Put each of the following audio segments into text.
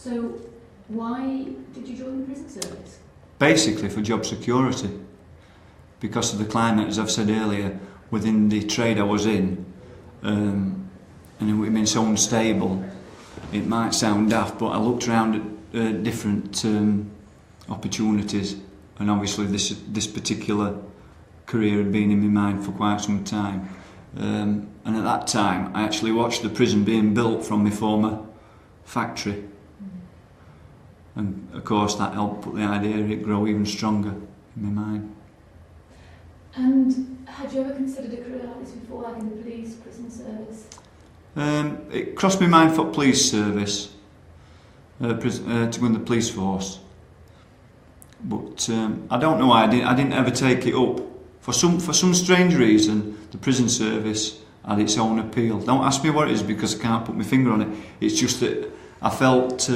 So why did you join the prison service? Basically for job security, because of the climate, as I've said earlier, within the trade I was in, and it would have been so unstable. It might sound daft, but I looked around at different opportunities, and obviously this particular career had been in my mind for quite some time. And at that time, I actually watched the prison being built from my former factory. And of course that helped put the idea of it grow even stronger in my mind. And had you ever considered a career like this before, like in the police, prison service? It crossed my mind for police service, to go in the police force. But I don't know why I didn't ever take it up. For some strange reason, the prison service had its own appeal. Don't ask me what it is because I can't put my finger on it. It's just that I felt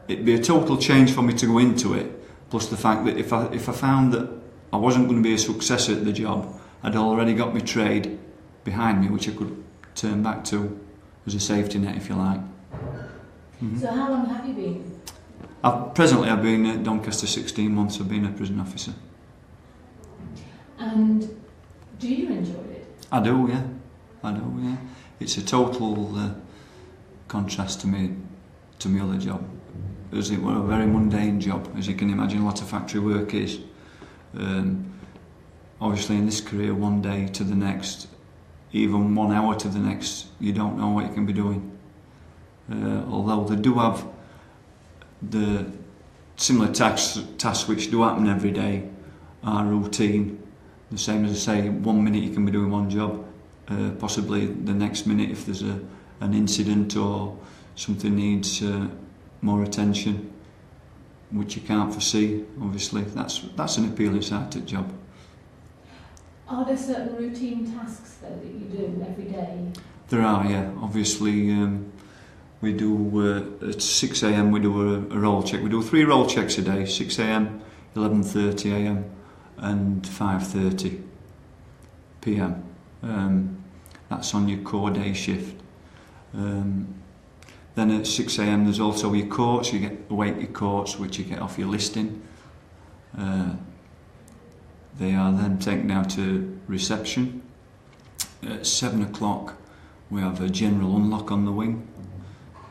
it'd be a total change for me to go into it. Plus the fact that if I found that I wasn't going to be a success at the job, I'd already got my trade behind me, which I could turn back to as a safety net, if you like. Mm-hmm. So how long have you been? Presently I've been at Doncaster 16 months. I've been a prison officer. And do you enjoy it? I do, yeah. It's a total contrast to my other job, as it were a very mundane job, as you can imagine a lot of factory work is. Obviously in this career, one day to the next, even 1 hour to the next, you don't know what you can be doing. Although they do have the similar tasks which do happen every day are routine. The same as I say, 1 minute you can be doing one job, possibly the next minute if there's an incident or something needs more attention, which you can't foresee. Obviously, that's an appealing side to the job. Are there certain routine tasks though that you do every day? There are, yeah. Obviously, we do at 6 a.m. we do a roll check. We do 3 roll checks a day: 6 a.m., 11:30 a.m. and 5:30 p.m. That's on your core day shift. Then at 6 a.m. there's also your courts. You get await your courts, which you get off your listing. They are then taken down to reception. At 7 o'clock we have a general unlock on the wing.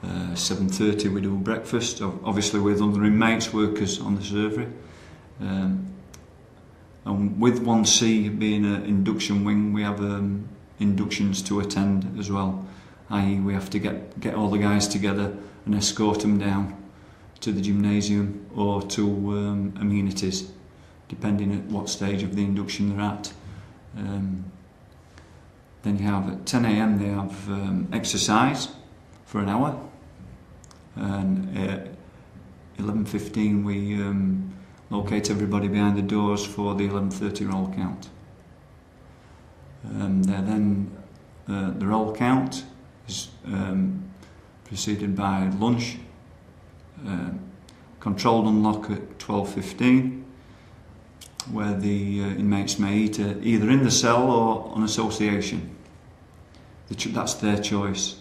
7:30 we do breakfast, obviously with other inmates, workers on the servery. And with 1C being an induction wing, we have inductions to attend as well, i.e. we have to get all the guys together and escort them down to the gymnasium or to amenities, depending at what stage of the induction they're at. Then you have at 10 a.m. they have exercise for an hour, and at 11:15 we locate everybody behind the doors for the 11:30 roll count. The roll count is preceded by lunch, controlled unlock at 12:15, where the inmates may eat either in the cell or on association. That's their choice.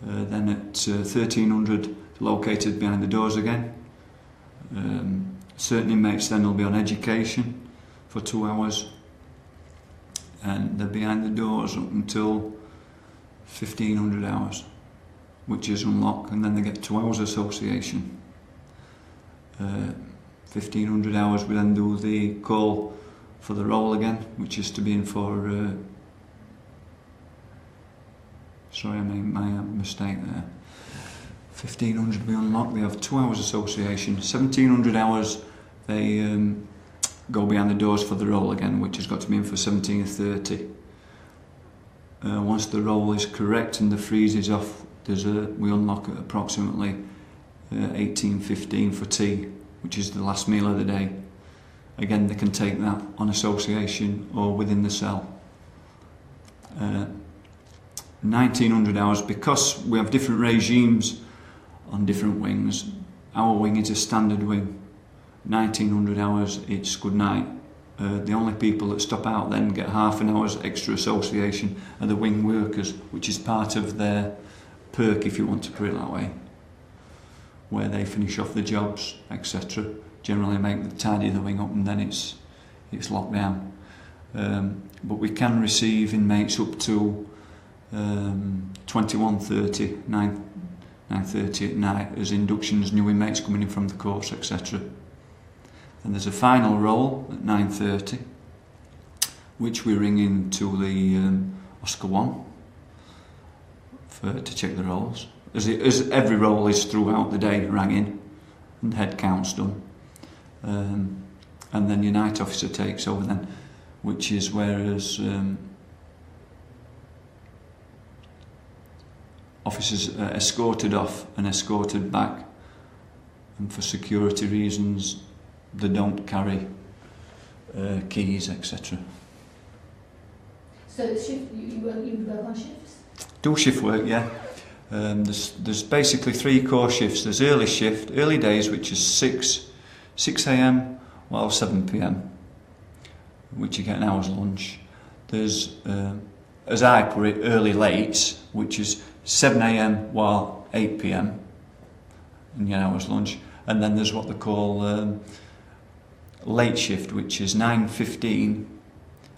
Then at 1300, located behind the doors again. Certain inmates then will be on education for 2 hours, and they're behind the doors up until 1500 hours, which is unlocked, and then they get 2 hours association. 1500 hours we then do the call for the roll again, which is to be in for sorry, I made my mistake there. 1500 we unlock, they have 2 hours association. 1700 hours they go behind the doors for the roll again, which has got to be in for 17:30. Once the roll is correct and the freeze is off, we unlock at approximately 18:15 for tea, which is the last meal of the day. Again, they can take that on association or within the cell. 1900 hours, because we have different regimes on different wings. Our wing is a standard wing. 1900 hours, it's good night. The only people that stop out then get half an hour's extra association are the wing workers, which is part of their perk, if you want to put it that way. where they finish off the jobs, etc. Generally tidy the wing up, and then it's locked down. But we can receive inmates up to 21:30, 9:30 at night as inductions, new inmates coming in from the course, etc. Then there's a final roll at 9:30, which we ring into the Oscar 1 to check the rolls. As every roll is throughout the day rang in, and head count's done. And then your night officer takes over then, which is whereas officers are escorted off and escorted back, and for security reasons they don't carry keys, etc. So it's shift, you work on shifts? Do shift work, yeah. There's basically 3 core shifts. There's early shift, early days, which is 6 a.m. while 7 p.m, which you get an hour's lunch. There's, as I put it, early late, which is 7 a.m. while 8 p.m, and your hour's lunch. And then there's what they call late shift, which is 9:15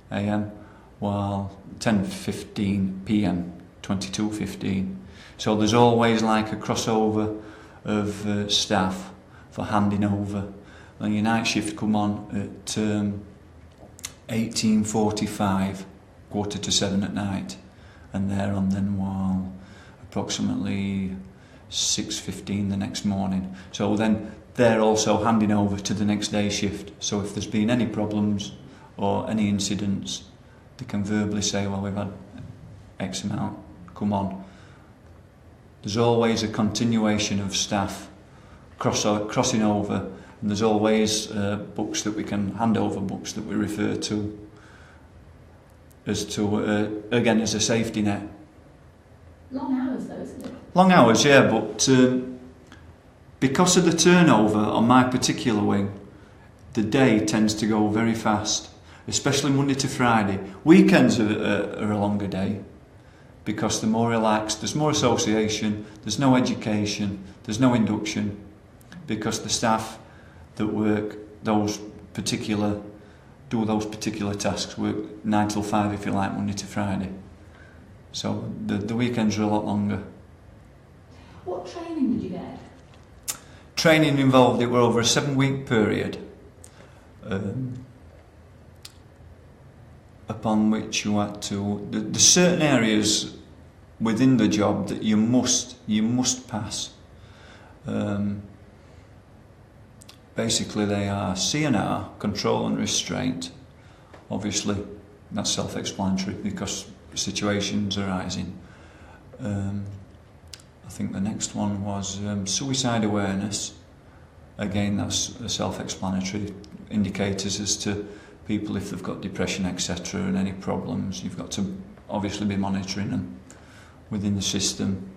a.m. while 10:15 p.m, 22:15. So there's always like a crossover of staff for handing over. And your night shift come on at 18:45, 6:45 at night, and they're on then while approximately 6:15 the next morning. So then they're also handing over to the next day shift. So if there's been any problems or any incidents, they can verbally say, well, we've had X amount, come on. There's always a continuation of staff crossing over, and there's always books that we can hand over, books that we refer to again as a safety net. Long hours though, isn't it? Long hours, yeah, but because of the turnover on my particular wing, the day tends to go very fast, especially Monday to Friday. Weekends are a longer day because they're more relaxed, there's more association, there's no education, there's no induction, because the staff that work those particular tasks work 9 till 5, if you like, Monday to Friday. So the weekends are a lot longer. What training did you get? Training involved, it were over a 7-week period, upon which you had to, there's certain areas within the job that you must pass. Basically they are CNR, control and restraint. Obviously that's self-explanatory because situations arising. I think the next one was suicide awareness. Again, that's self-explanatory, indicators as to people if they've got depression, etc., and any problems. You've got to obviously be monitoring them within the system.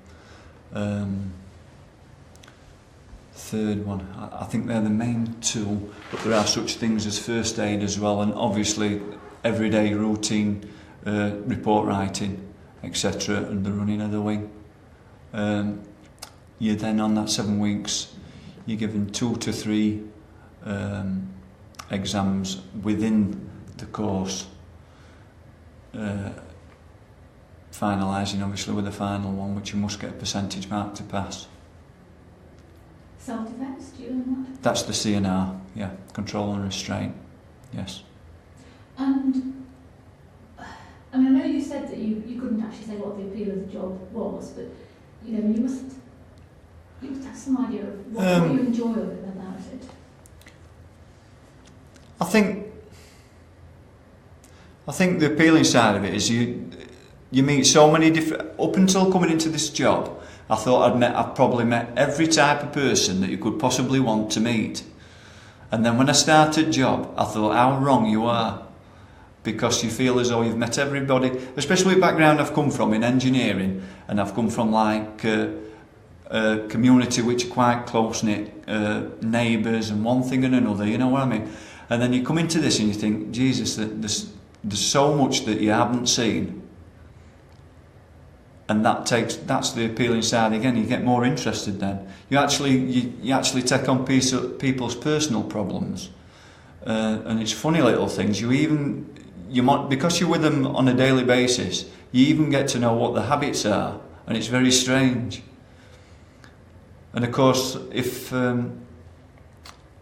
Third one, I think they're the main 2, but there are such things as first aid as well, and obviously everyday routine report writing, etc., and the running of the wing. You're then on that 7 weeks, you're given 2 to 3 exams within the course, finalising obviously with the final one, which you must get a percentage mark to pass. Self-defence, do you know that? That's the CNR, yeah, control and restraint, yes. And I mean, I know you said that you couldn't actually say what the appeal of the job was, but you know, you must have some idea of what you enjoy about it. I think the appealing side of it is you meet so many different. Up until coming into this job, I thought I'd probably met every type of person that you could possibly want to meet. And then when I started job, I thought how wrong you are, because you feel as though you've met everybody, especially the background I've come from in engineering, and I've come from like a community which are quite close-knit, neighbours and one thing and another, you know what I mean? And then you come into this and you think, Jesus, there's so much that you haven't seen. and that's the appealing side again. You get more interested then. You actually take on people's personal problems, and it's funny little things. You might, because you're with them on a daily basis, you even get to know what the habits are, and it's very strange. And of course, if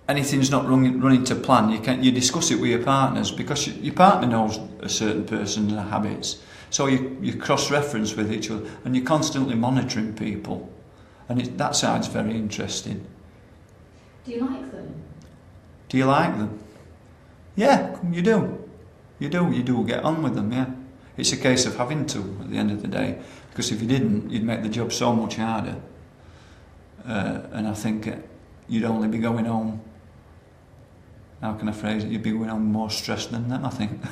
anything's not running to plan, you discuss it with your partners, because your partner knows a certain person's habits. So you cross-reference with each other, and you're constantly monitoring people, and that side's very interesting. Do you like them? Do you like them? Yeah, you do. You do get on with them, yeah. It's a case of having to at the end of the day, because if you didn't, you'd make the job so much harder. And I think you'd only be going home, how can I phrase it, you'd be going home more stressed than them, I think.